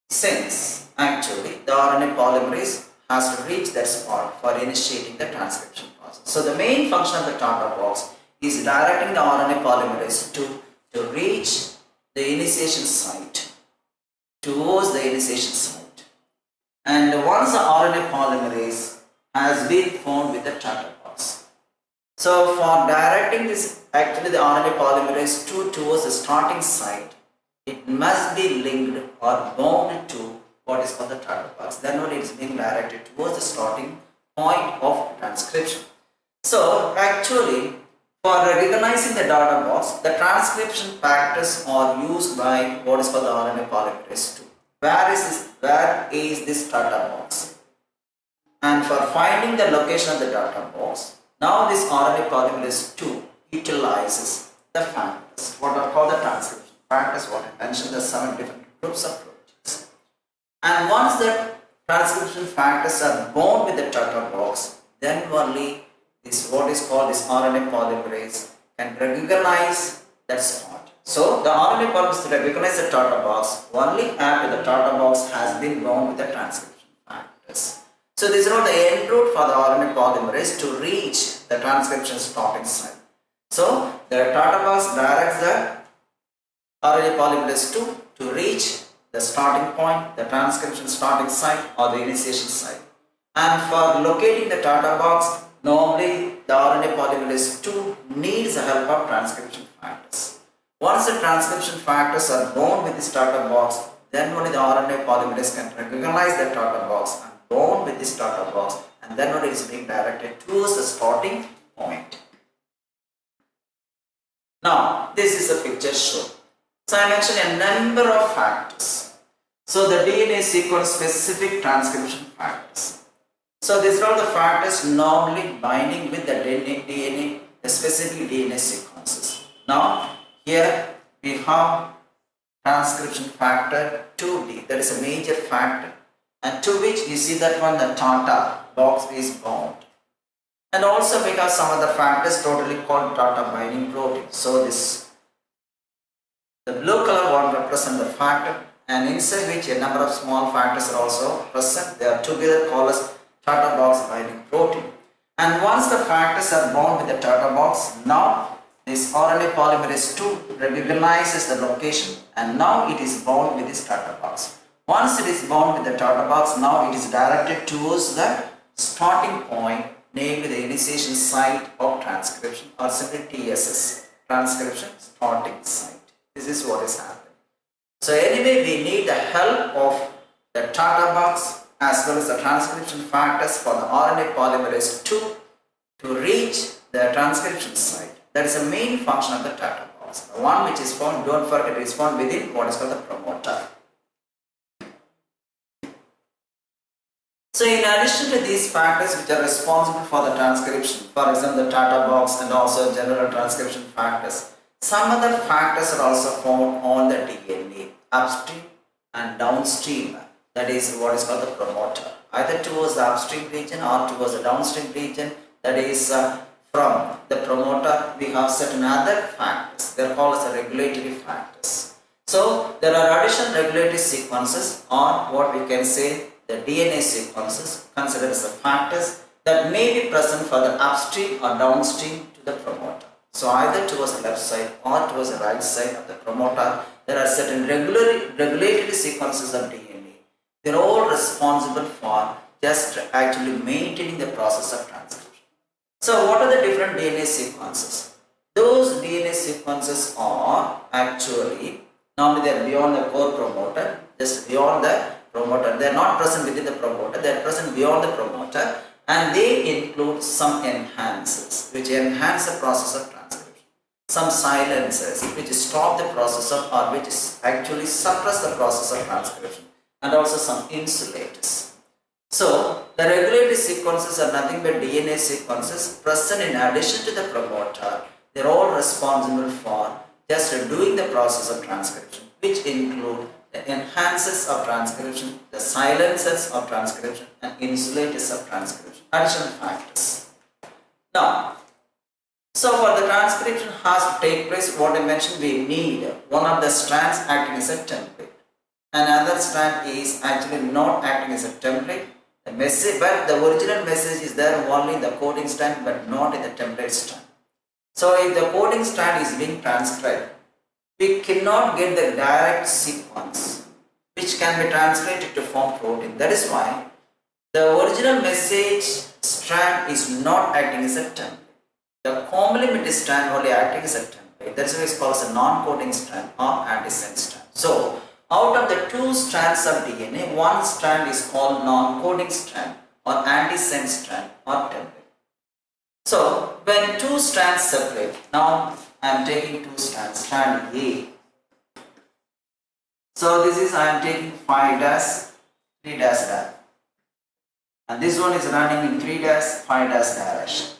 Since actually the RNA polymerase has to reach that spot for initiating the transcription process. So the main function of the Tata box is directing the RNA polymerase to reach the initiation site, towards the initiation site. And once the RNA polymerase has been found with the Tata box. So for directing this, actually the RNA polymerase 2 towards the starting site, it must be linked or bound to what is called the Tata box. Then only it is being directed towards the starting point of transcription. So actually, for recognizing the Tata box, the transcription factors are used by what is called the RNA polymerase 2. Where is this Tata box? And for finding the location of the Tata box, now this RNA polymerase 2 utilizes the factors, what are called the transcription factors, what I mentioned, the 7 different groups of proteins. And once the transcription factors are bound with the Tata box, then only this what is called this RNA polymerase can recognize that spot. So the RNA polymerase recognize the Tata box only after the Tata box has been bound with the transcription factors. So this is not the end route for the RNA polymerase to reach the transcription starting site. So the Tata box directs the RNA polymerase 2 to reach the starting point, the transcription starting site or the initiation site. And for locating the Tata box, Normally, the RNA polymerase II needs the help of transcription factors. Once the transcription factors are bound with the starter box, then only the RNA polymerase can recognize the starter box and bound with the starter box, and then only it is being directed towards the starting point. Now, this is the picture shown. So, I mentioned a number of factors. So, the DNA sequence specific transcription factors. So, these are the factors normally binding with the DNA, the specific DNA sequences. Now, here we have transcription factor 2D, that is a major factor, and to which you see that one the Tata box is bound. And also we have some other factors totally called Tata binding protein. So, the blue color one represents the factor, and inside which a number of small factors are also present. They are together called as Tata box binding protein. And once the factors are bound with the Tata box, now this RNA polymerase II recognizes the location, and now it is bound with this Tata box. Once it is bound with the Tata box, now it is directed towards the starting point, namely the initiation site of transcription, or simply TSS, transcription starting site. This is what is happening. So anyway, we need the help of the Tata box as well as the transcription factors for the RNA polymerase II to reach the transcription site. That is the main function of the Tata box. The one which is found, don't forget, is found within what is called the promoter. So in addition to these factors which are responsible for the transcription, for example the Tata box and also general transcription factors, some other factors are also found on the DNA, upstream and downstream. That is what is called the promoter, either towards the upstream region or towards the downstream region. That is from the promoter we have certain other factors. They are called as the regulatory factors. So there are additional regulatory sequences, or what we can say the DNA sequences, considered as the factors that may be present for the upstream or downstream to the promoter. So either towards the left side or towards the right side of the promoter, there are certain regulatory sequences of DNA. They are all responsible for just actually maintaining the process of transcription. So what are the different DNA sequences? Those DNA sequences are actually, normally they are beyond the core promoter, just beyond the promoter. They are not present within the promoter, they are present beyond the promoter, and they include some enhancers which enhance the process of transcription, some silencers which stop the process of, or which actually suppress the process of transcription, and also some insulators. So the regulatory sequences are nothing but DNA sequences present in addition to the promoter. They are all responsible for just doing the process of transcription, which include the enhancers of transcription, the silencers of transcription, and insulators of transcription, additional factors. Now, so for the transcription has to take place, what I mentioned, we need one of the strands acting as a template. Another strand is actually not acting as a template. The message, but the original message is there only in the coding strand, but not in the template strand. So if the coding strand is being transcribed, we cannot get the direct sequence which can be translated to form protein. That is why the original message strand is not acting as a template. The complementary strand only acting as a template. That is why it is called as a non-coding strand or antisense strand. So out of the two strands of DNA, one strand is called non-coding strand or antisense strand or template. So when two strands separate, now I am taking two strands, strand A. So this is I am taking 5 dash, 3 dash dash, and this one is running in 3 dash, 5 dash direction.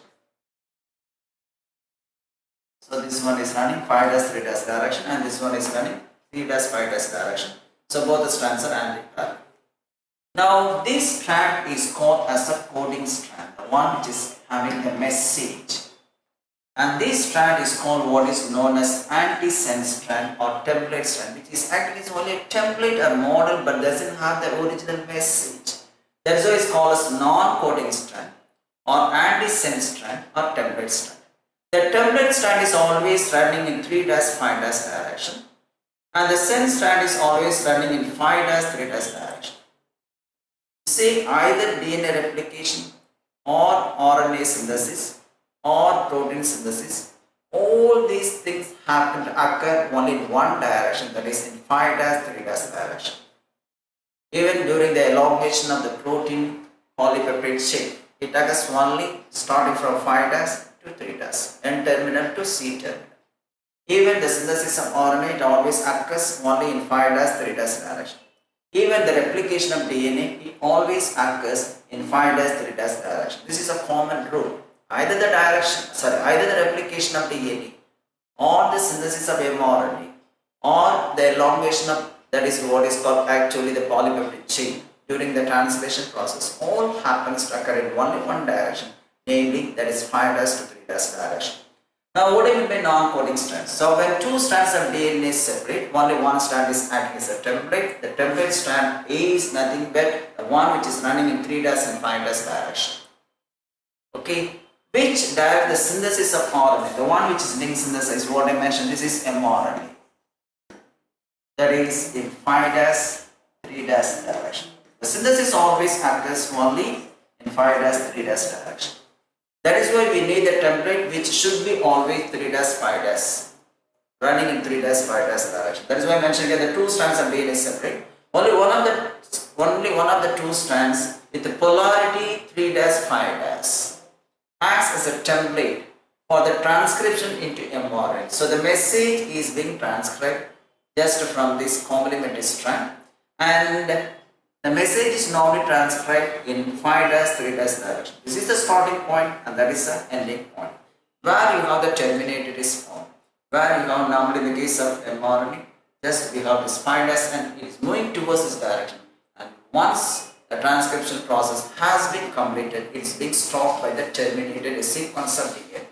So this one is running 5 dash, 3 dash direction, and this one is running 3 dash, 5 dash direction. So both the strands are anti-parallel. Now this strand is called as a coding strand, the one which is having a message. And this strand is called what is known as antisense strand or template strand, which is actually is only a template or model but doesn't have the original message. That's why it's called as non-coding strand or antisense strand or template strand. The template strand is always running in 3 dash 5 dash direction, and the sense strand is always running in 5 dash 3 dash direction. See, either DNA replication or RNA synthesis or protein synthesis. All these things happen to occur only in one direction, that is in 5' 3' direction. Even during the elongation of the protein polypeptide chain, it occurs only starting from 5' to 3', N-terminal to C-terminal. Even the synthesis of RNA, it always occurs only in 5' 3' direction. Even the replication of DNA, it always occurs in 5' 3' direction. This is a common rule. Either the replication of DNA or the synthesis of mRNA or the elongation of, that is what is called actually the polypeptide chain during the translation process, all happens to occur in only one direction, namely that is 5' to 3' direction. Now what do you mean by non-coding strands? So when two strands of DNA separate, only one strand is acting as a template. The template strand is nothing but the one which is running in 3' and 5' direction. Okay, which direct the synthesis of RNA, the one which is being synthesized, what I mentioned, this is mRNA. That is in 5' 3' direction. The synthesis always occurs only in 5' 3' direction. That is why we need a template which should be always 3' 5' running in 3' 5' direction. That is why I mentioned here the two strands of DNA separate. Only one of the two strands with the polarity 3' 5' acts as a template for the transcription into mRNA. So the message is being transcribed just from this complementary strand, and the message is normally transcribed in 5' 3' direction. This is the starting point and that is the ending point. Where you have the terminated is formed. Where you have normally in the case of mRNA, just we have this 5' and it is moving towards this direction. And once the transcription process has been completed, it is being stopped by the terminated sequence of DNA.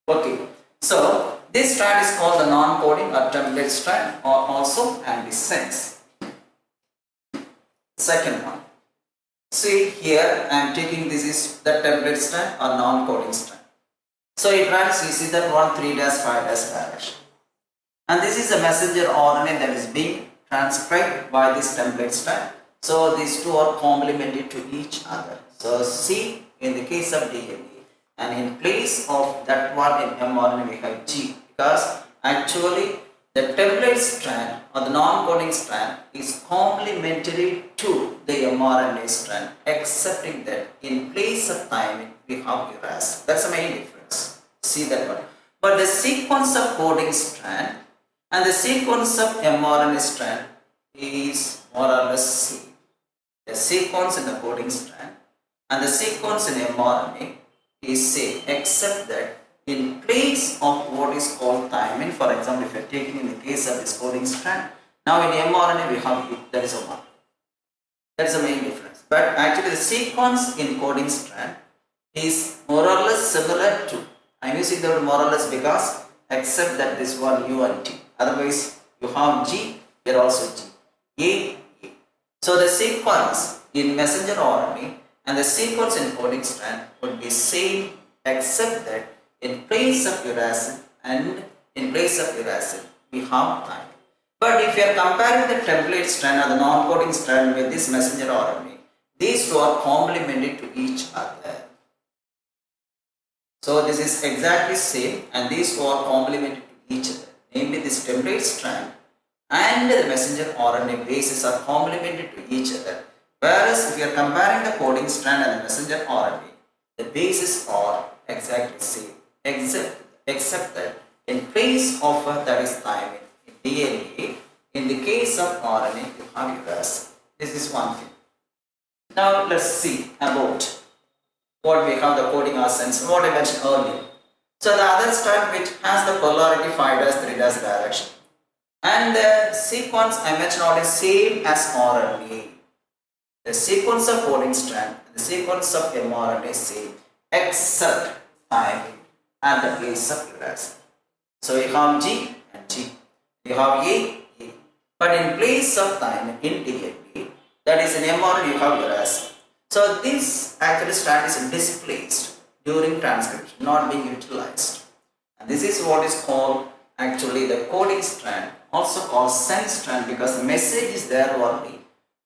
Okay, so this strand is called the non-coding or template strand, or also antisense. Second one, see here I am taking this is the template strand or non-coding strand. So it runs, you see that one 3' 5' direction, and this is a messenger RNA that is being transcribed by this template strand. So these two are complementary to each other. So C in the case of DNA, and in place of that one in mRNA we have G, because actually the template strand or the non-coding strand is complementary to the mRNA strand, excepting that in place of thymine we have uracil. That's the main difference. See that one. But the sequence of coding strand and the sequence of mRNA strand is more or less same. The sequence in the coding strand and the sequence in mRNA is same, except that in place of what is called thymine, for example, if you are taking in the case of this coding strand, now in mRNA we have U, that is a 1. That is the main difference. But actually the sequence in coding strand is more or less similar to, I am using the word more or less because except that this one U and T. Otherwise you have G, here also G. A. So the sequence in messenger RNA and the sequence in coding strand would be same, except that in place of uracil and in place of uracil we have thymine. But if you are comparing the template strand or the non-coding strand with this messenger RNA, these two are complementary to each other. So this is exactly same, and these two are complementary to each other. Namely, this template strand and the messenger RNA bases are complementary to each other. Whereas if you are comparing the coding strand and the messenger RNA, the bases are exactly same, except that in place of that is thymine in DNA, in the case of RNA you have uracil. This is one thing. Now let's see about what we have the coding or sense, what I mentioned earlier. So the other strand which has the polarity 5' 3' direction, and the sequence I mentioned already same as RNA. The sequence of coding strand and the sequence of mRNA is same, except thymine at the place of uracil. So you have G and G, you have A. But in place of thymine in DNA, that is in mRNA you have uracil. So this actually strand is displaced during transcription, not being utilized. And this is what is called actually the coding strand, also called sense strand, because the message is there only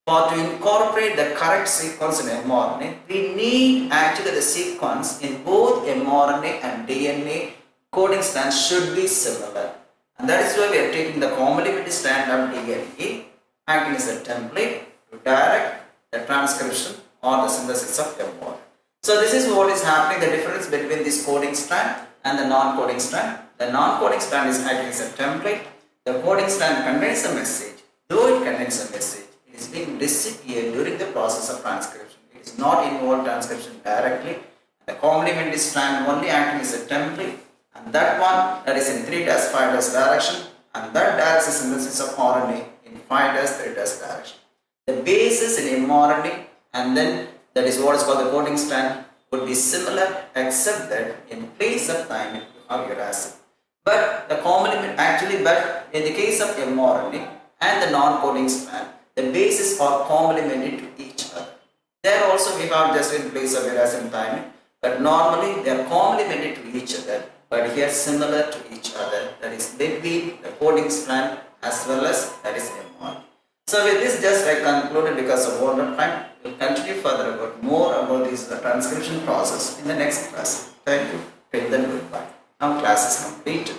For to incorporate the correct sequence in mRNA, we need actually the sequence in both mRNA and DNA coding strands should be similar. And that is why we are taking the complementary strand of DNA acting as a template to direct the transcription or the synthesis of mRNA. So this is what is happening, the difference between this coding strand and the non-coding strand. The non-coding strand is acting as a template. The coding strand contains a message. Though it contains a message, it is being received here during the process of transcription. It is not involved transcription directly. The complementary strand only acting as a template, and that one that is in 3' 5' direction, and that directs the synthesis of RNA in 5' 3' direction. The basis in mRNA and then that is what is called the coding strand would be similar, except that in place of thymine you have uracil. But the complement actually, but in the case of mRNA and the non-coding strand, the bases are complementary to each other. There also we have just in place of uracil and thymine, but normally they are complementary to each other, but here similar to each other, that is between the coding strand as well as that is mRNA. So with this just I concluded because of wonder time. We will continue further about more about this transcription process in the next class. Thank you. Till then, goodbye. Now class is complete.